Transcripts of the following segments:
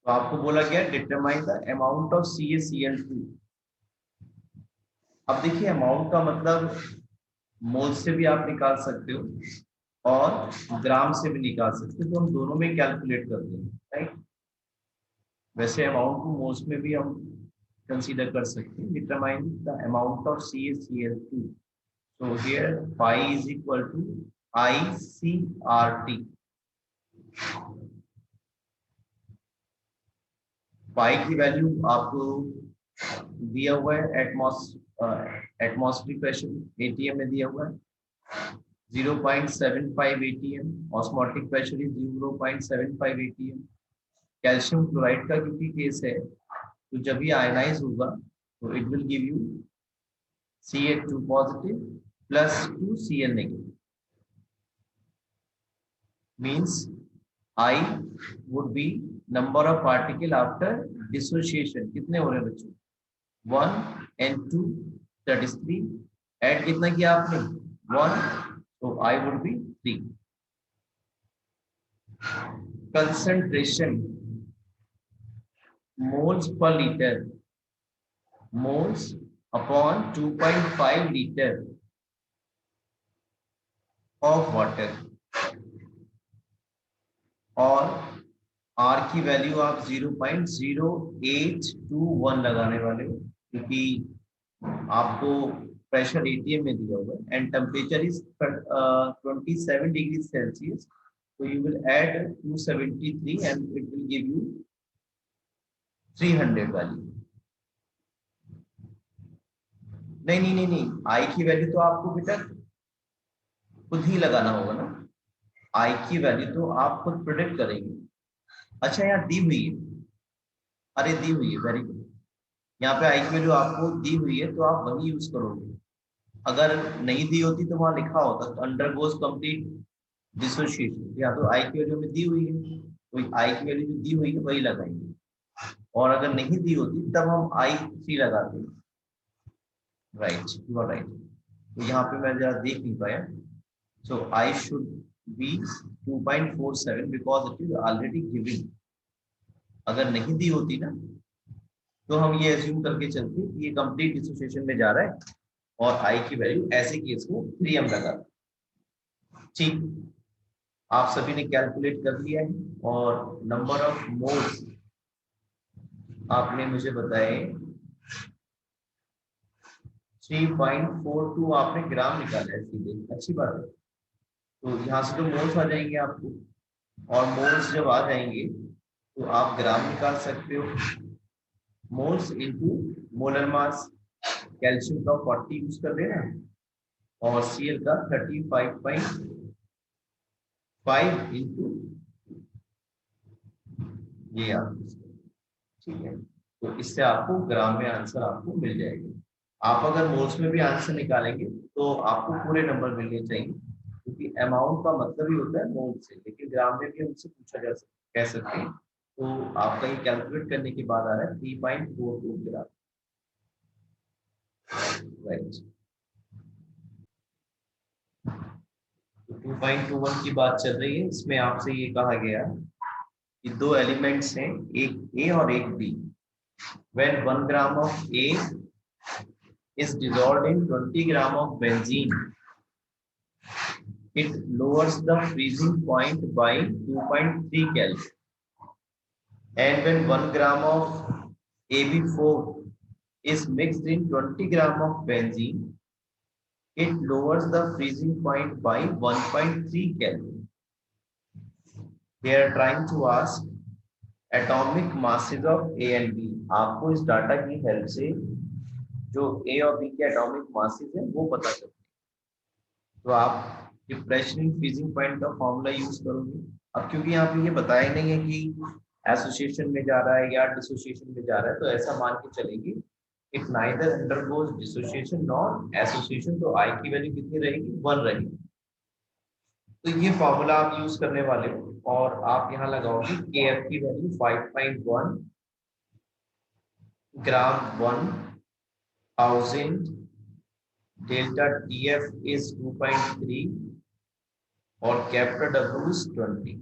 तो आपको बोला गया determine the amount of CaCl2। अब देखिए अमाउंट का मतलब मोल से भी आप निकाल सकते हो और ग्राम से भी निकाल सकते हो, तो हम दोनों में कैलकुलेट करते हैं, राइट। वैसे अमाउंट को मोल्स में भी हम कंसीडर कर सकते हैं। Determine the amount of CaCl2। So here phi is equal to ICRT. पाई की वैल्यू आपको दिया हुआ है एटमॉस्फेरिक प्रेशर एटीएम में दिया हुआ है 0.75 ATM. Osmotic pressure is 0.75 ATM. Calcium chloride का क्योंकि केस है तो जब भी आयनाइज होगा तो it will give you Ca2 positive plus 2Cl negative. means I would be number of particle after dissociation। कितने हो रहे हैं बच्चों? 1 and 2, that is 3। ऐड कितना किया आपने? 1, so I would be 3। concentration moles per liter, moles upon 2.5 liter of water। और R की वैल्यू आप 0.0821 लगाने वाले हो क्योंकि आपको प्रेशर एटीएम में दिया हुआ है and temperature is 27 degree Celsius. तो you will add 273 and it will give you 300 value. नहीं, आई की वैल्यू तो आपको बेटा खुद ही लगाना होगा ना। आई की वैल्यू तो आप खुद प्रोडिक्ट करेंगे। अच्छा यहाँ दी हुई है, अरे दी हुई है, वेरी गुड। यहाँ पे आई की वैल्यू आपको दी हुई है तो आप वही यूज करोगे। अगर नहीं दी होती तो वहां लिखा होता तो अंडरगोज कंप्लीट डिसोसिएशन। या तो आई की वैल्यू में दी हुई है तो आई की वैल्यू जो दी हुई है वही लगाएंगे, और अगर नहीं दी होती तब हम I3 लगाते हैं। Right, you are right. तो यहाँ पे मैं जरा देख नहीं पाया। So I should be 2.47 because it is already given. अगर नहीं दी होती ना तो हम ये एज्यूम करके चलते कि ये कंप्लीट डिसोसिएशन में जा रहा है और आई की वैल्यू ऐसे केस में 3 हम लगा। ठीक, आप सभी ने कैलकुलेट कर लिया है और नंबर ऑफ मोल्स आपने मुझे बताए 3.42 आपने ग्राम निकाला है सीधे, अच्छी बात है। तो यहाँ से तो मोल्स आ जाएंगे आपको, और मोल्स जब आ जाएंगे तो आप ग्राम निकाल सकते हो। Moles into molar mass, calcium का 40 यूज कर देना और Cl का 35.5 इंटू ये आप, ठीक है। तो इससे आपको ग्राम में आंसर आपको मिल जाएगा। आप अगर मोल्स में भी आंसर निकालेंगे तो आपको पूरे नंबर मिलने चाहिए क्योंकि अमाउंट का मतलब ही होता है मोल से, लेकिन ग्राम में भी हमसे पूछा जा सकता, कह सकते हैं। तो आपका ये कैलकुलेट करने के बाद आ रहा है 3.42 ग्राम। राइट, 2.21 की बात चल रही है। इसमें आपसे ये कहा गया कि दो एलिमेंट्स हैं, एक A और एक B। When 1 gram of A is dissolved in 20 gram of benzene, it lowers the freezing point by 2.3 Kelvin. And when 1 gram of AB4 is mixed in 20 gram of benzene, it lowers the freezing point by 1.3 Kelvin. They are trying to ask atomic masses of A and B। आपको इस data की help से जो A और B के atomic masses हैं वो पता चलते हैं। तो आप डिप्रेशन फ्रीजिंग पॉइंट का फॉर्मूला यूज करोगे। अब क्योंकि यहाँ पे ये बताया नहीं है कि एसोसिएशन में जा रहा है या डिसोसिएशन में जा रहा है, तो ऐसा मान के चलेंगे if neither undergoes dissociation nor association, तो आई की वैल्यू कितनी रहेगी? 1 रहेगी। तो ये फॉर्मूला आप यूज करने वाले हो और आप यहाँ लगाओगे KF की value 5.1 gram 1000, delta TF is 2.3 और कैपिटल W is 20।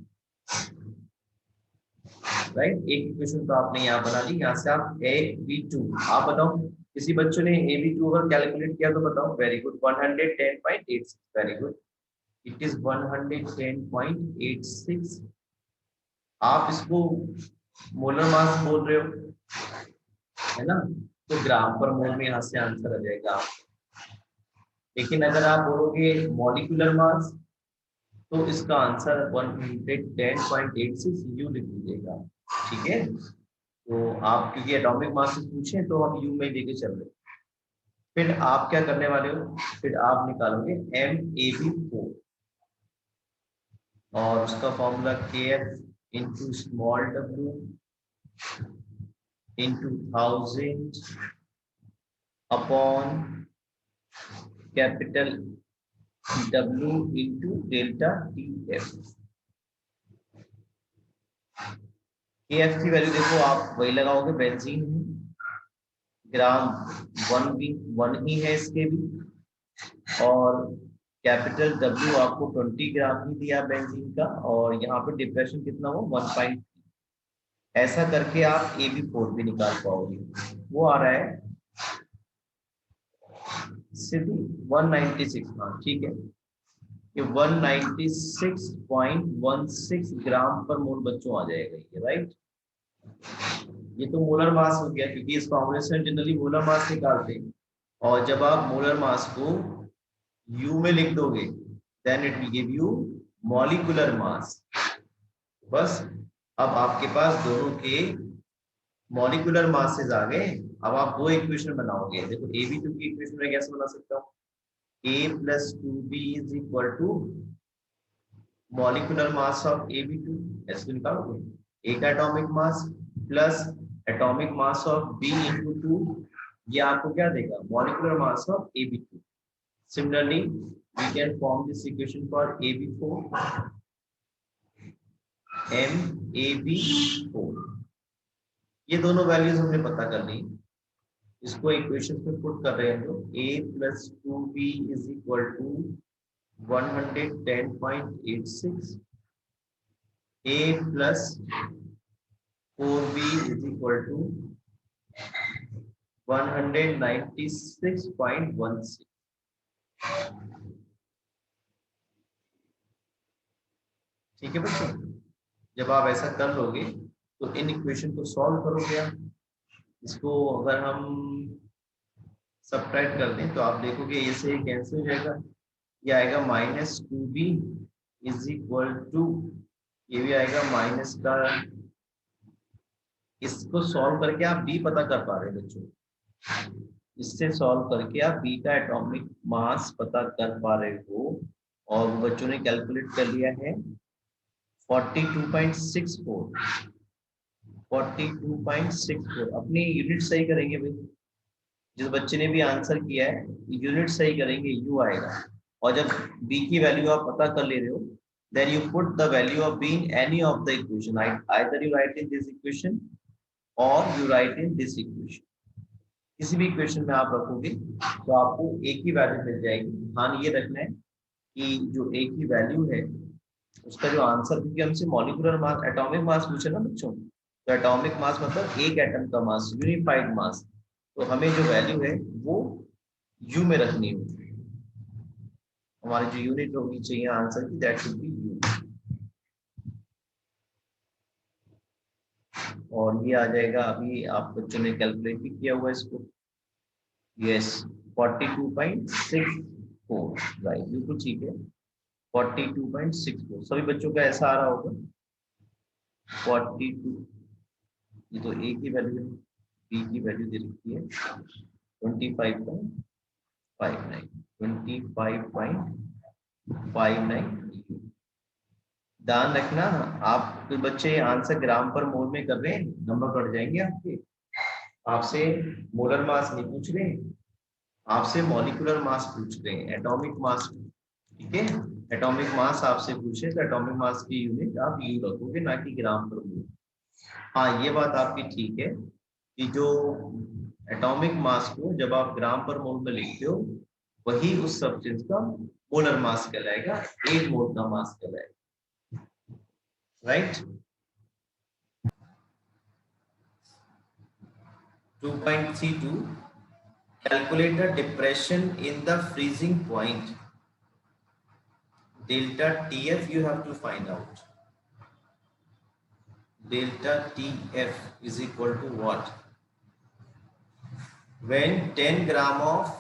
राइट। एक इक्वेशन तो आपने यहाँ बना ली, यहाँ से आप AB2 आप बताओ, किसी बच्चों ने AB2 अगर कैलकुलेट किया तो बताओ। Very good, 110.86, very good, it is 110.86। आप इसको मोलर मास बोल रहे हो, है ना, तो ग्राम पर मोल में यहाँ से आंसर आ जाएगा। लेकिन अगर आप बोलोगे मॉलिक्यूलर मास तो इसका आंसर 110.86 यू लिख दीजिएगा, ठीक है। तो आप क्योंकि एटॉमिक मास से पूछे तो हम यू में लेके चल रहे। फिर आप क्या करने वाले हो, फिर आप निकालोगे MAB4 और उसका formula KF into small w into 1000 upon capital W into delta TF। KF की वैल्यू देखो आप वही लगाओगे, बेंजीन ग्राम 1 ही है इसके भी, और कैपिटल W आपको 20 ग्राम ही दिया बेंजीन का, और यहाँ पे डिप्रेशन कितना हो 1.3। ऐसा करके आप AB4 भी निकाल पाओगे। वो आ रहा है सीधी 196, हाँ ठीक है, ये 196.16 ग्राम पर मोल बच्चों आ जाएगा ये, राइट। ये तो मोलर मास हो गया, क्योंकि इस फॉर्मूले से जनरली मोलर मास निकालते हैं, और जब आप मोलर मास को यू में लिख दोगे then it will give you molecular mass. बस अब आपके पास दोनों के मॉलिक्यूलर मासेस आ गए। अब आप दो इक्वेशन बनाओगे। देखो AB2 की इक्वेशन में कैसे बना सकता हूँ, A+2B is equal to molecular mass of AB2, ऐसे निकालोगे। A का atomic mass plus atomic mass of B into 2, ये आपको क्या देगा, molecular mass of AB2। Similarly we can form this equation for AB4, MAB4। ये दोनों वैल्यूज हमने पता कर ली, इसको इक्वेशन में पुट कर रहे हैं हम लोग। A+2B is equal to 110.86, A+4B is equal to 196.16। ठीक है बच्चों, जब आप ऐसा कर लोगे तो इन इक्वेशन को सॉल्व करोगे आप। इसको अगर हम सबट्रैक्ट कर दें तो आप देखोगे ये से कैंसिल हो जाएगा, ये आएगा -2B इज इक्वल टू, ये भी आएगा माइनस का, इसको सॉल्व करके आप B पता कर पा रहे हैं बच्चों, इससे सॉल्व करके आप B का एटॉमिक मास पता कर पा रहे हो, और बच्चों ने कैलकुलेट कर लिया है 42.64। 42.64 अपनी यूनिट सही करेंगे भाई, जिस बच्चे ने भी आंसर किया है यूनिट सही करेंगे, यू आएगा। और जब B की वैल्यू आप पता कर ले रहे हो then you put the value of B in any of the equation, either you write in this equation or you write in this equation। किसी भी इक्वेशन में आप रखोगे तो आपको A की वैल्यू मिल जाएगी। ध्यान ये रखना है कि जो A की वैल्यू है उसका जो आंसर, क्योंकि हमसे मॉलिक्यूलर मास एटॉमिक मास पूछे ना बच्चों, तो एटॉमिक मास मतलब एक एटम का मास, यूनिफाइड मास, तो हमें जो वैल्यू है वो यू में रखनी होगी। हमारी जो यूनिट होनी चाहिए आंसर की दैट शुड बी यू, और ये आ जाएगा। अभी आप बच्चों ने कैलकुलेट भी किया हुआ है इसको, यस 42.64, राइट, बिल्कुल ठीक है 42.64। सभी बच्चों का ऐसा आ रहा होगा 42, ये तो A की वैल्यू है, B की वैल्यू दे रखी है 25.59। ध्यान रखना आप तो बच्चे आंसर ग्राम पर मोल में कर रहे हैं, नंबर कट जाएंगे आपके। आपसे मोलर मास नहीं पूछ रहे, आपसे मॉलिक्यूलर मास पूछ रहे हैं, एटॉमिक मास, ठीक है। एटॉमिक मास आपसे पूछे तो एटॉमिक मास की यूनिट आप यू रखोगे, ना कि ग्राम पर मोल। हाँ ये बात आपकी ठीक है कि जो एटॉमिक मास को जब आप ग्राम पर मोल में लिखते हो वही उस सब्सटेंस का मोलर मास कहलाएगा, एक मोल का मास कहलाएगा, right. 2.32. Calculate the depression in the freezing point. Delta TF you have to find out. Delta TF is equal to what? When 10 gram of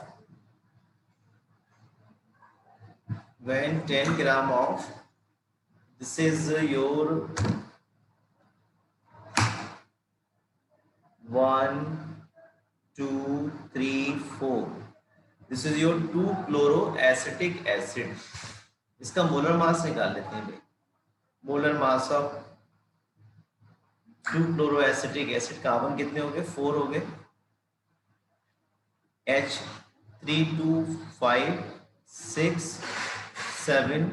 this is your 1 2 3 4, this is your 2-chloroacetic acid. इसका molar mass निकाल लेते हैं भाई. Molar mass of 2-chloroacetic acid, carbon कितने हो गए? 4 हो गए. H 3 2 5 6 7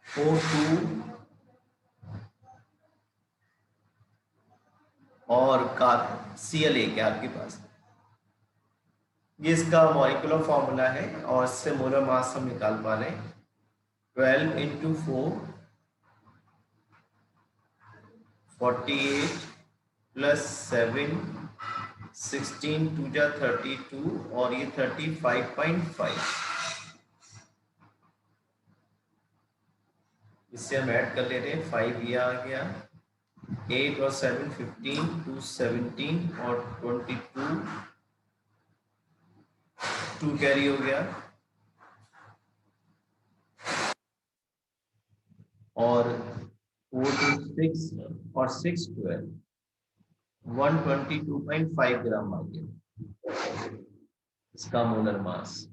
4 2 और Cl एक है आपके पास. ये इसका मॉलिक्यूलर फॉर्मूला है और इससे मोलर मास हम निकाल पा रहे हैं. 12 × 4 48 + 7 16 2 जा 32 और ये 35.5. इससे हम ऐड कर ले रहे हैं. 5 ये आ गया, 8 और 7 15 2 17 और 22 2 कैरी हो गया और 4 2 6 और 6 12 122.5 ग्राम आ गया इसका मोलर मास.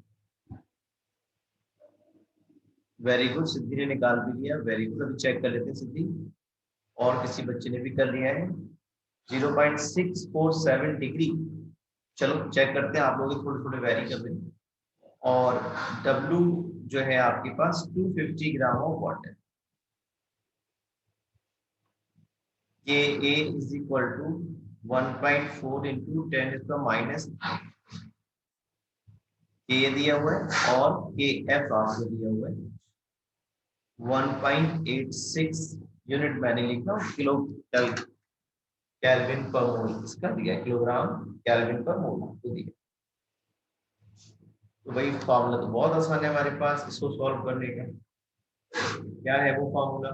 वेरी गुड, सिद्धि ने निकाल भी लिया. Very good. अभी चेक कर लेते हैं सिद्धि, और किसी बच्चे ने भी कर लिया है. 0.647 डिग्री. चलो चेक करते हैं, आप लोग थोड़े थोड़े वेरी कर दें. और W जो है आपके पास 250 ग्राम ऑफ वाटर. ये A is equal to 1.4 × 10⁻⁻. K दिया हुआ है और KF आपको दिया हुआ है 1.86 यूनिट मैंने लिखा, किलो केल्विन पर मोल इसका दिया, किलोग्राम केल्विन पर मोल को दिया. तो भाई फॉर्मूला तो बहुत आसान है हमारे पास इसको सॉल्व करने का. क्या है वो फॉर्मूला?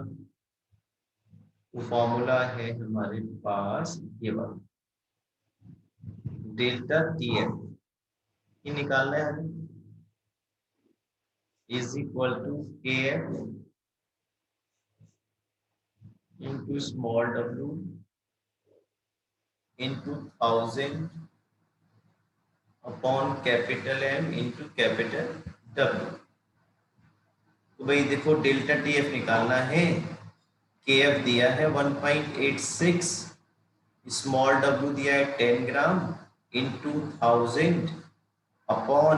वो फॉर्मूला है हमारे पास ये वाला, डेल्टा TF ये निकालना है हमें, is equal to KF into small w into 1000 upon capital M into capital W. तो भाई देखो डेल्टा TF निकालना है. KF दिया है 1.86, स्मॉल w दिया है 10 ग्राम into 1000 upon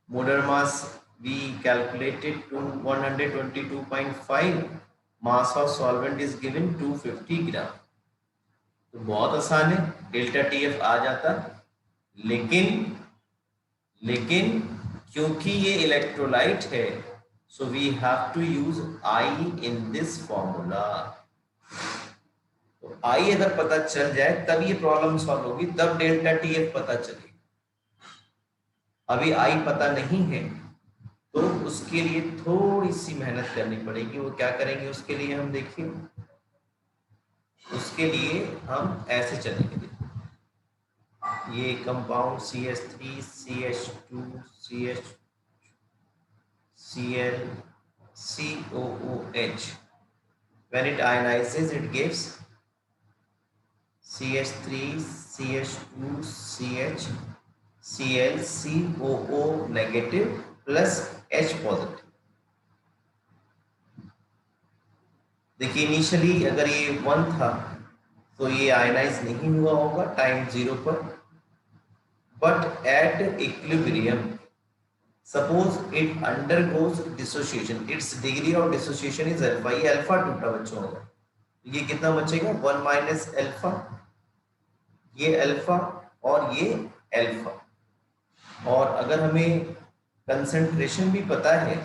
molar mass we calculated to 122.5. Mass of solvent is given 250 ग्राम. तो बहुत आसान है, डेल्टा TF आ जाता. लेकिन क्योंकि ये इलेक्ट्रोलाइट है, so we have to use I in this formula. तो I अगर पता चल जाए तब ये प्रॉब्लम सॉल्व होगी, तब डेल्टा TF पता चलेगी. अभी I पता नहीं है तो उसके लिए थोड़ी सी मेहनत करनी पड़ेगी. वो क्या करेंगे उसके लिए? हम देखिए, उसके लिए हम ऐसे चलेंगे. ये compound CH3 CH2 CH Cl COOH, when it ionizes it gives CH3 CH2 CH Cl COO negative plus H positive. देखिए इनिशियली अगर ये 1 था तो ये आयनाइज नहीं हुआ होगा टाइम 0 पर, but at equilibrium suppose it undergoes dissociation, it's degree of dissociation is alpha. ये अल्फा टूटा बच्चों होगा, ये कितना बचेगा? 1 - अल्फा, ये अल्फा और ये अल्फा. और अगर हमें concentration भी पता है,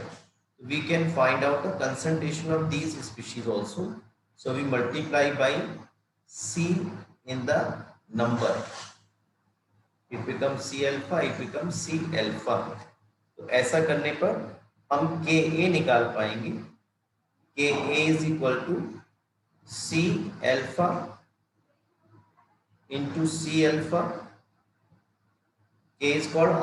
we can find out the concentration of these species also. So we multiply by C in the number, it becomes C alpha, it becomes C alpha. तो ऐसा करने पर हम Ka निकाल पाएंगे. Ka is equal to C alpha into C alpha. K is called